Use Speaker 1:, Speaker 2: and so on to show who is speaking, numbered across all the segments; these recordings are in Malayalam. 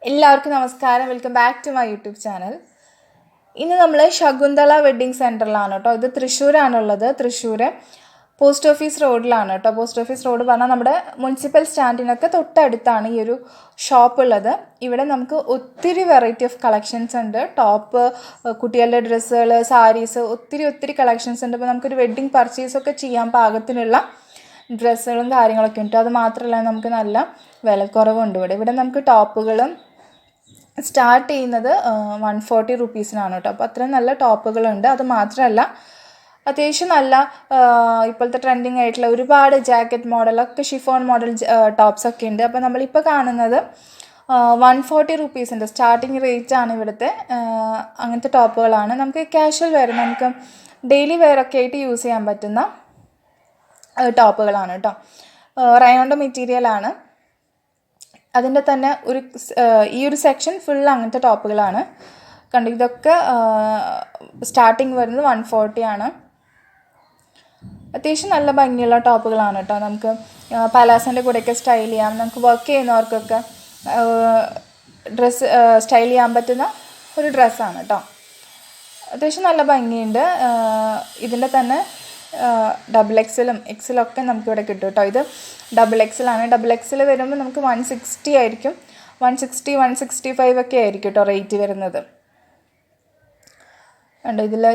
Speaker 1: എല്ലാവർക്കും നമസ്കാരം. Welcome back to my YouTube channel. ഇന്ന് നമ്മൾ ശകുന്തള വെഡ്ഡിങ് സെൻറ്ററിലാണ് കേട്ടോ. ഇത് തൃശ്ശൂരാണുള്ളത്. തൃശ്ശൂർ പോസ്റ്റ് ഓഫീസ് റോഡിലാണ് കേട്ടോ. പോസ്റ്റ് ഓഫീസ് റോഡ് പറഞ്ഞാൽ നമ്മുടെ മുനിസിപ്പൽ സ്റ്റാൻഡിനൊക്കെ തൊട്ടടുത്താണ് ഈ ഒരു ഷോപ്പ് ഉള്ളത്. ഇവിടെ നമുക്ക് ഒത്തിരി വെറൈറ്റി ഓഫ് കളക്ഷൻസ് ഉണ്ട്. ടോപ്പ്, കുട്ടികളുടെ ഡ്രസ്സുകൾ, സാരീസ്, ഒത്തിരി കളക്ഷൻസ് ഉണ്ട്. അപ്പോൾ നമുക്കൊരു വെഡ്ഡിങ് പർച്ചേസൊക്കെ ചെയ്യാൻ പാകത്തിനുള്ള ഡ്രസ്സുകളും കാര്യങ്ങളൊക്കെ ഉണ്ട്. അത് മാത്രമല്ല നമുക്ക് നല്ല വിലക്കുറവുണ്ട്. ഇവിടെ നമുക്ക് ടോപ്പുകളും സ്റ്റാർട്ട് ചെയ്യുന്നത് 140 റുപ്പീസിനാണ് കേട്ടോ. അപ്പോൾ അത്രയും നല്ല ടോപ്പുകളുണ്ട്. അത് മാത്രമല്ല അത്യാവശ്യം നല്ല ഇപ്പോഴത്തെ ട്രെൻഡിങ് ആയിട്ടുള്ള ഒരുപാട് ജാക്കറ്റ് മോഡലൊക്കെ, ഷിഫോൺ മോഡൽ ടോപ്സൊക്കെ ഉണ്ട്. അപ്പോൾ നമ്മളിപ്പോൾ കാണുന്നത് 140 റുപ്പീസിൻ്റെ സ്റ്റാർട്ടിങ് റേറ്റ് ആണ് ഇവിടുത്തെ. അങ്ങനത്തെ ടോപ്പുകളാണ്. നമുക്ക് കാഷ്വൽ വെയർ, നമുക്ക് ഡെയിലി വെയറൊക്കെ ആയിട്ട് യൂസ് ചെയ്യാൻ പറ്റുന്ന ടോപ്പുകളാണ് കേട്ടോ. റയോണിൻ്റെ മെറ്റീരിയലാണ്. അതിൻ്റെ തന്നെ ഈ ഒരു സെക്ഷൻ ഫുൾ അങ്ങനത്തെ ടോപ്പുകളാണ്. കണ്ടു, ഇതൊക്കെ സ്റ്റാർട്ടിങ് വരുന്നത് 140 ആണ്. അത്യാവശ്യം നല്ല ഭംഗിയുള്ള ടോപ്പുകളാണ് കേട്ടോ. നമുക്ക് പലാസോൻ്റെ കൂടെയൊക്കെ സ്റ്റൈൽ ചെയ്യാം. നമുക്ക് വർക്ക് ചെയ്യുന്നവർക്കൊക്കെ ഡ്രസ്സ് സ്റ്റൈൽ ചെയ്യാൻ പറ്റുന്ന ഒരു ഡ്രസ്സാണ് കേട്ടോ. അത്യാവശ്യം നല്ല ഭംഗിയുണ്ട്. ഇതിൻ്റെ തന്നെ XXL എക്സലൊക്കെ നമുക്കിവിടെ കിട്ടും കേട്ടോ. ഇത് XXL XXL വരുമ്പോൾ നമുക്ക് 160 ആയിരിക്കും. 160, 165 ഒക്കെ ആയിരിക്കും കേട്ടോ റേറ്റ് വരുന്നത്. ഉണ്ട്, ഇതിൽ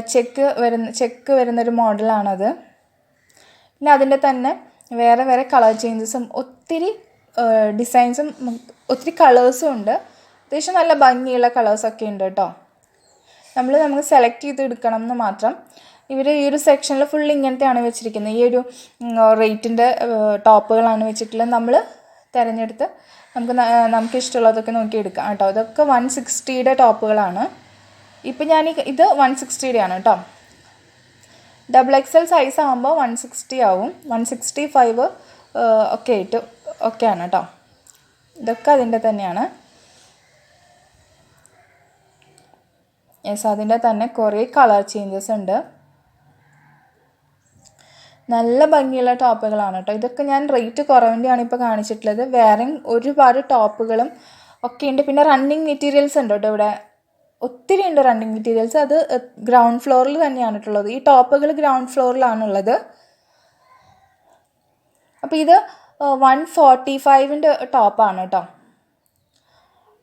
Speaker 1: ചെക്ക് വരുന്നൊരു മോഡലാണത്. പിന്നെ അതിൻ്റെ തന്നെ വേറെ കളർ ചേഞ്ചസും ഒത്തിരി ഡിസൈൻസും ഒത്തിരി കളേഴ്സും ഉണ്ട്. അത്യാവശ്യം നല്ല ഭംഗിയുള്ള കളേഴ്സൊക്കെ ഉണ്ട് കേട്ടോ. നമുക്ക് സെലക്ട് ചെയ്ത് എടുക്കണം എന്ന് മാത്രം. ഇവർ ഈ ഒരു സെക്ഷനിൽ ഫുൾ ഇങ്ങനത്തെയാണ് വെച്ചിരിക്കുന്നത്. ഈ ഒരു റേറ്റിൻ്റെ ടോപ്പുകളാണ് വെച്ചിട്ടുള്ളത്. നമ്മൾ തിരഞ്ഞെടുത്ത് നമുക്ക് ഇഷ്ടമുള്ളതൊക്കെ നോക്കി എടുക്കാം കേട്ടോ. ഇതൊക്കെ 160യുടെ ടോപ്പുകളാണ്. ഇപ്പം ഇത് 160യുടെ ആണ് കേട്ടോ. XXL സൈസ് ആകുമ്പോൾ 160 ആവും. 165 ഒക്കെയാണ് കേട്ടോ. ഇതൊക്കെ അതിൻ്റെ തന്നെയാണ്. അതിൻ്റെ തന്നെ കുറേ കളർ ചേഞ്ചസ് ഉണ്ട്. നല്ല ഭംഗിയുള്ള ടോപ്പുകളാണ് കേട്ടോ. ഇതൊക്കെ ഞാൻ റേറ്റ് കുറവിൻ്റെയാണ് ഇപ്പോൾ കാണിച്ചിട്ടുള്ളത്. വേറെയും ഒരുപാട് ടോപ്പുകളും ഒക്കെ ഉണ്ട്. പിന്നെ റണ്ണിങ് മെറ്റീരിയൽസ് ഉണ്ട് കേട്ടോ. ഇവിടെ ഒത്തിരി ഉണ്ട് റണ്ണിങ് മെറ്റീരിയൽസ്. അത് ഗ്രൗണ്ട് ഫ്ലോറിൽ തന്നെയാണ് ഉള്ളത്. ഈ ടോപ്പുകൾ ഗ്രൗണ്ട് ഫ്ലോറിലാണുള്ളത്. അപ്പോൾ ഇത് 145ൻ്റെ ടോപ്പാണ് കേട്ടോ.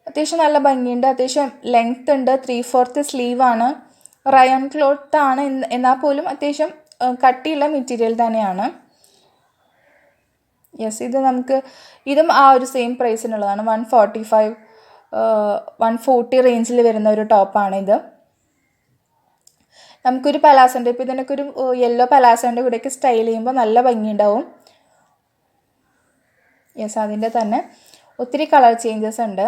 Speaker 1: അത്യാവശ്യം നല്ല ഭംഗിയുണ്ട്. അത്യാവശ്യം ലെങ്ത് ഉണ്ട്. 3/4 സ്ലീവാണ്. റയോൺ ക്ലോത്താണ് എന്നാൽ പോലും അത്യാവശ്യം കട്ടിയുള്ള മെറ്റീരിയൽ തന്നെയാണ്. ഇതും ആ ഒരു സെയിം പ്രൈസിനുള്ളതാണ്. 145, 140 റേഞ്ചിൽ വരുന്ന ഒരു ടോപ്പാണിത്. നമുക്കൊരു പലാസോൻ്റെ, ഇപ്പോൾ ഇതിനൊക്കെ ഒരു യെല്ലോ പലാസോൻ്റെ കൂടെയൊക്കെ സ്റ്റൈൽ ചെയ്യുമ്പോൾ നല്ല ഭംഗിയുണ്ടാവും. അതിൻ്റെ തന്നെ ഒത്തിരി കളർ ചേഞ്ചസ് ഉണ്ട്.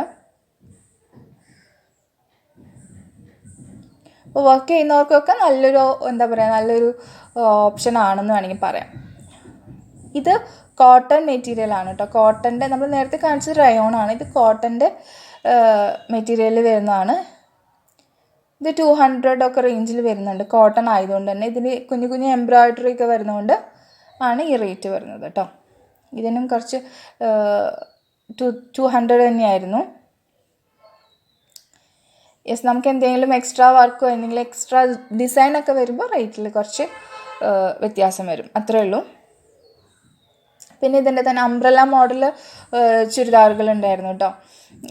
Speaker 1: അപ്പോൾ വർക്ക് ചെയ്യുന്നവർക്കൊക്കെ നല്ലൊരു ഓപ്ഷൻ ആണെന്ന് വേണമെങ്കിൽ പറയാം. ഇത് കോട്ടൺ മെറ്റീരിയലാണ് കേട്ടോ. കോട്ടൻ്റെ, നമ്മൾ നേരത്തെ കാണിച്ചത് റയോണാണ്. ഇത് കോട്ടൻ്റെ മെറ്റീരിയൽ വരുന്നതാണ്. ഇത് 200 ഒക്കെ റേഞ്ചിൽ വരുന്നുണ്ട്. കോട്ടൺ ആയതുകൊണ്ട് തന്നെ ഇതിന് കുഞ്ഞു എംബ്രോയിഡറി ഒക്കെ വരുന്നതുകൊണ്ട് ആണ് ഈ റേറ്റ് വരുന്നത് കേട്ടോ. ഇതിനും കുറച്ച് 200 തന്നെയായിരുന്നു. നമുക്ക് എന്തെങ്കിലും എക്സ്ട്രാ വർക്കോ എന്തെങ്കിലും എക്സ്ട്രാ ഡിസൈനൊക്കെ വരുമ്പോൾ റേറ്റിൽ കുറച്ച് വ്യത്യാസം വരും, അത്രേ ഉള്ളൂ. പിന്നെ ഇതിൻ്റെ തന്നെ അംബ്രല്ല മോഡൽ ചുരിദാറുകൾ ഉണ്ടായിരുന്നു കേട്ടോ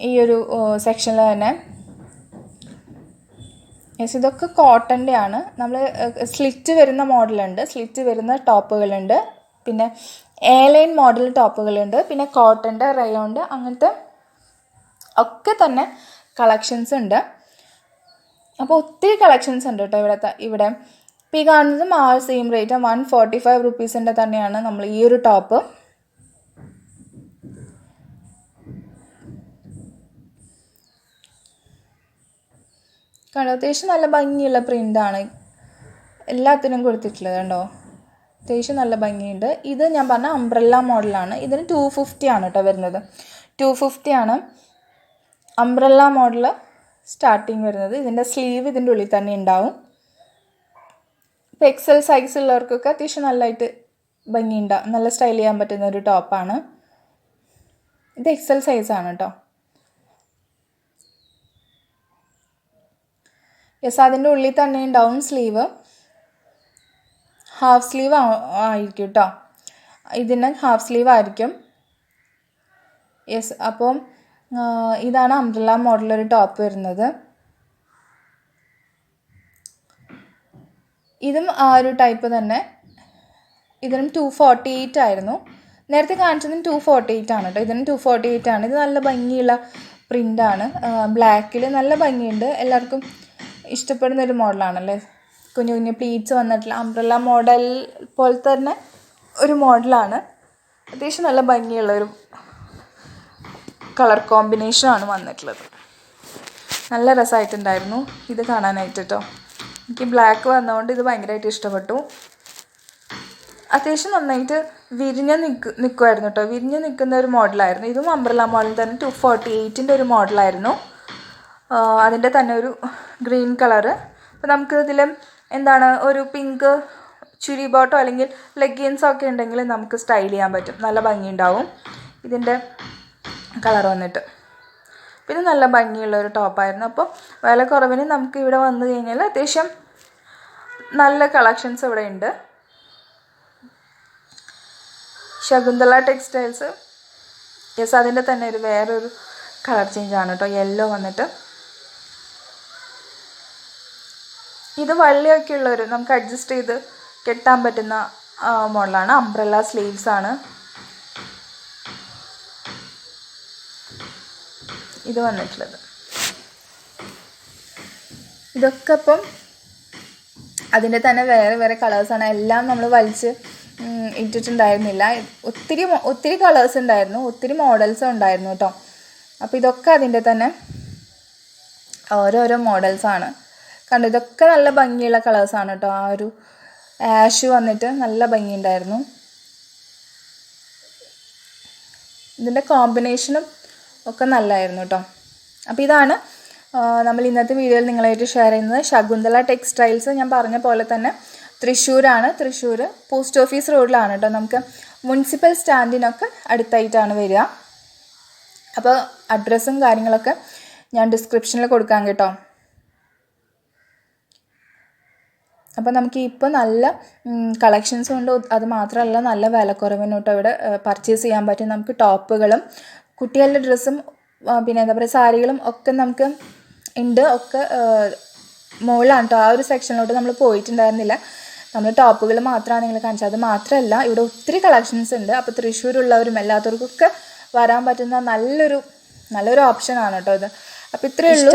Speaker 1: ഈ ഒരു സെക്ഷനിൽ തന്നെ. ഇതൊക്കെ കോട്ടൻ്റെ ആണ്. നമ്മൾ സ്ലിറ്റ് വരുന്ന മോഡലുണ്ട്, സ്ലിറ്റ് വരുന്ന ടോപ്പുകളുണ്ട്. പിന്നെ എയർലൈൻ മോഡൽ ടോപ്പുകളുണ്ട്. പിന്നെ കോട്ടൻ്റെ, റയോണിൻ്റെ അങ്ങനത്തെ ഒക്കെ തന്നെ കളക്ഷൻസ് ഉണ്ട്. അപ്പോൾ ഒത്തിരി കളക്ഷൻസ് ഉണ്ട് കേട്ടോ ഇവിടെ. ഇപ്പോൾ ഈ കാണുന്നതും ആ സെയിം റേറ്റ് 145 റുപ്പീസിൻ്റെ തന്നെയാണ് നമ്മൾ ഈ ഒരു ടോപ്പ്. അത്യാവശ്യം നല്ല ഭംഗിയുള്ള പ്രിൻ്റാണ് എല്ലാത്തിനും കൊടുത്തിട്ടുള്ളത് കണ്ടോ. അത്യാവശ്യം നല്ല ഭംഗിയുണ്ട്. ഇത് ഞാൻ പറഞ്ഞ അംബ്രല്ല മോഡലാണ്. ഇതിന് 250 ആണ് കേട്ടോ വരുന്നത്. 250 ആണ് അംബ്രല്ല മോഡൽ സ്റ്റാർട്ടിങ് വരുന്നത്. ഇതിൻ്റെ സ്ലീവ് ഇതിൻ്റെ ഉള്ളിൽ തന്നെ ഉണ്ടാവും. ഇപ്പോൾ XL സൈസ് ഉള്ളവർക്കൊക്കെ അത്യാവശ്യം നല്ലതായിട്ട് ഭംഗിയുണ്ടാവും, നല്ല സ്റ്റൈൽ ചെയ്യാൻ പറ്റുന്ന ഒരു ടോപ്പാണ്. ഇത് XL സൈസാണ് കേട്ടോ. യെസ്, അതിൻ്റെ ഉള്ളിൽ തന്നെ ഡൗൺ സ്ലീവ്, ഹാഫ് സ്ലീവ് ആയിരിക്കും കേട്ടോ. ഇതിന് ഹാഫ് സ്ലീവ് ആയിരിക്കും. യെസ്, അപ്പം ഇതാണ് അംബ്രല്ല മോഡലൊരു ടോപ്പ് വരുന്നത്. ഇതും ആ ഒരു ടൈപ്പ് തന്നെ. ഇതിനും 248 ആയിരുന്നു. നേരത്തെ കാണിച്ചതിന് 248 ആണ് കേട്ടോ. ഇതിനും 248 ആണ്. ഇത് നല്ല ഭംഗിയുള്ള പ്രിൻ്റാണ്. ബ്ലാക്കിൽ നല്ല ഭംഗിയുണ്ട്. എല്ലാവർക്കും ഇഷ്ടപ്പെടുന്നൊരു മോഡലാണല്ലേ. കുഞ്ഞു കുഞ്ഞു പ്ലീറ്റ്സ് വന്നിട്ടുള്ള അംബ്രല്ല മോഡൽ പോലെ തന്നെ ഒരു മോഡലാണ്. അത്യാവശ്യം നല്ല ഭംഗിയുള്ളൊരു കളർ കോമ്പിനേഷനാണ് വന്നിട്ടുള്ളത്. നല്ല രസമായിട്ടുണ്ടായിരുന്നു ഇത് കാണാനായിട്ട് കേട്ടോ. എനിക്ക് ബ്ലാക്ക് വന്നതുകൊണ്ട് ഇത് ഭയങ്കരമായിട്ട് ഇഷ്ടപ്പെട്ടു. അത്യാവശ്യം നന്നായിട്ട് വിരിഞ്ഞ് നിൽക്കുമായിരുന്നു കേട്ടോ. വിരിഞ്ഞ് നിൽക്കുന്ന ഒരു മോഡലായിരുന്നു. ഇതും അംബ്രല്ല മോഡൽ തന്നെ 248ൻ്റെ ഒരു മോഡലായിരുന്നു. അതിൻ്റെ തന്നെ ഒരു ഗ്രീൻ കളറ്. അപ്പോൾ നമുക്ക് ഇതിൽ എന്താണ് ഒരു പിങ്ക് ചുരി ബോട്ടോ അല്ലെങ്കിൽ ലെഗിൻസോ ഒക്കെ ഉണ്ടെങ്കിൽ നമുക്ക് സ്റ്റൈൽ ചെയ്യാൻ പറ്റും. നല്ല ഭംഗിയുണ്ടാവും ഇതിൻ്റെ കളർ വന്നിട്ട്. പിന്നെ നല്ല ഭംഗിയുള്ളൊരു ടോപ്പായിരുന്നു. അപ്പോൾ വില കുറവിന് നമുക്ക് ഇവിടെ വന്നു കഴിഞ്ഞാൽ അത്യാവശ്യം നല്ല കളക്ഷൻസ് ഇവിടെ ഉണ്ട്. ശകുന്തള ടെക്സ്റ്റൈൽസ്. യെസ്, അതിൻ്റെ തന്നെ ഒരു വേറൊരു കളർ ചേഞ്ചാണ് കേട്ടോ. യെല്ലോ വന്നിട്ട് ഇത് വള്ളിയൊക്കെ ഉള്ളൊരു നമുക്ക് അഡ്ജസ്റ്റ് ചെയ്ത് കെട്ടാൻ പറ്റുന്ന മോഡലാണ്. അംബ്രല്ല സ്ലീവ്സ് ആണ് ഇത് വന്നിട്ടുള്ളത്. ഇതൊക്കെ ഇപ്പം അതിൻ്റെ തന്നെ വേറെ വേറെ കളേഴ്സാണ്. എല്ലാം നമ്മൾ വലിച്ച് ഇട്ടിട്ടുണ്ടായിരുന്നില്ല. ഒത്തിരി കളേഴ്സ് ഉണ്ടായിരുന്നു, ഒത്തിരി മോഡൽസും ഉണ്ടായിരുന്നു കേട്ടോ. അപ്പോൾ ഇതൊക്കെ അതിൻ്റെ തന്നെ ഓരോരോ മോഡൽസാണ്. കണ്ടോ, ഇതൊക്കെ നല്ല ഭംഗിയുള്ള കളേഴ്സാണ് കേട്ടോ. ആ ഒരു ആഷ് വന്നിട്ട് നല്ല ഭംഗിയുണ്ടായിരുന്നു. ഇതിൻ്റെ കോമ്പിനേഷനും ഒക്കെ നല്ലതായിരുന്നു കേട്ടോ. അപ്പോൾ ഇതാണ് നമ്മൾ ഇന്നത്തെ വീഡിയോയിൽ നിങ്ങളായിട്ട് ഷെയർ ചെയ്യുന്നത്. ശകുന്തള ടെക്സ്റ്റൈൽസ് ഞാൻ പറഞ്ഞ പോലെ തന്നെ തൃശ്ശൂരാണ്. തൃശ്ശൂർ പോസ്റ്റ് ഓഫീസ് റോഡിലാണ് കേട്ടോ. നമുക്ക് മുനിസിപ്പൽ സ്റ്റാൻഡിനൊക്കെ അടുത്തായിട്ടാണ് വരിക. അപ്പോൾ അഡ്രസ്സും കാര്യങ്ങളൊക്കെ ഞാൻ ഡിസ്ക്രിപ്ഷനിൽ കൊടുക്കാം കേട്ടോ. അപ്പോൾ നമുക്ക് ഇപ്പോൾ നല്ല കളക്ഷൻസും ഉണ്ട്. അത് മാത്രമല്ല നല്ല വിലക്കുറവിന് കേട്ടോ ഇവിടെ പർച്ചേസ് ചെയ്യാൻ പറ്റും. നമുക്ക് ടോപ്പുകളും കുട്ടികളുടെ ഡ്രസ്സും പിന്നെ എന്താ പറയുക സാരികളും ഒക്കെ നമുക്ക് ഉണ്ട്. ഒക്കെ മുകളിലാണ് കേട്ടോ. ആ ഒരു സെക്ഷനിലോട്ട് നമ്മൾ പോയിട്ടുണ്ടായിരുന്നില്ല. നമ്മൾ ടോപ്പുകൾ മാത്രമാണ് നിങ്ങൾ കാണിച്ചത്. അത് മാത്രമല്ല ഇവിടെ ഒത്തിരി കളക്ഷൻസ് ഉണ്ട്. അപ്പോൾ തൃശ്ശൂരുള്ളവരും എല്ലാത്തവർക്കൊക്കെ വരാൻ പറ്റുന്ന നല്ലൊരു ഓപ്ഷനാണ് കേട്ടോ ഇത്. അപ്പോൾ ഇത്രയേ ഉള്ളൂ.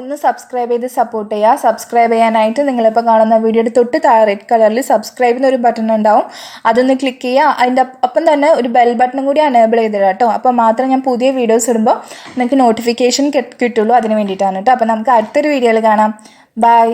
Speaker 1: ഒന്ന് സബ്സ്ക്രൈബ് ചെയ്ത് സപ്പോർട്ട് ചെയ്യുക. സബ്സ്ക്രൈബ് ചെയ്യാനായിട്ട് നിങ്ങളിപ്പോൾ കാണുന്ന വീഡിയോയുടെ തൊട്ട് താഴെ റെഡ് കളറിൽ സബ്സ്ക്രൈബ് എന്നൊരു ബട്ടൺ ഉണ്ടാവും. അതൊന്ന് ക്ലിക്ക് ചെയ്യുക. അതിൻ്റെ ഒപ്പം തന്നെ ഒരു ബെൽ ബട്ടണും കൂടി എനേബിൾ ചെയ്തിടുക കേട്ടോ. അപ്പോൾ മാത്രം ഞാൻ പുതിയ വീഡിയോസ് ഇടുമ്പോൾ നിങ്ങൾക്ക് നോട്ടിഫിക്കേഷൻ കിട്ടുള്ളൂ. അതിന് വേണ്ടിയിട്ടാണ് കേട്ടോ. അപ്പോൾ നമുക്ക് അടുത്തൊരു വീഡിയോയിൽ കാണാം. ബൈ.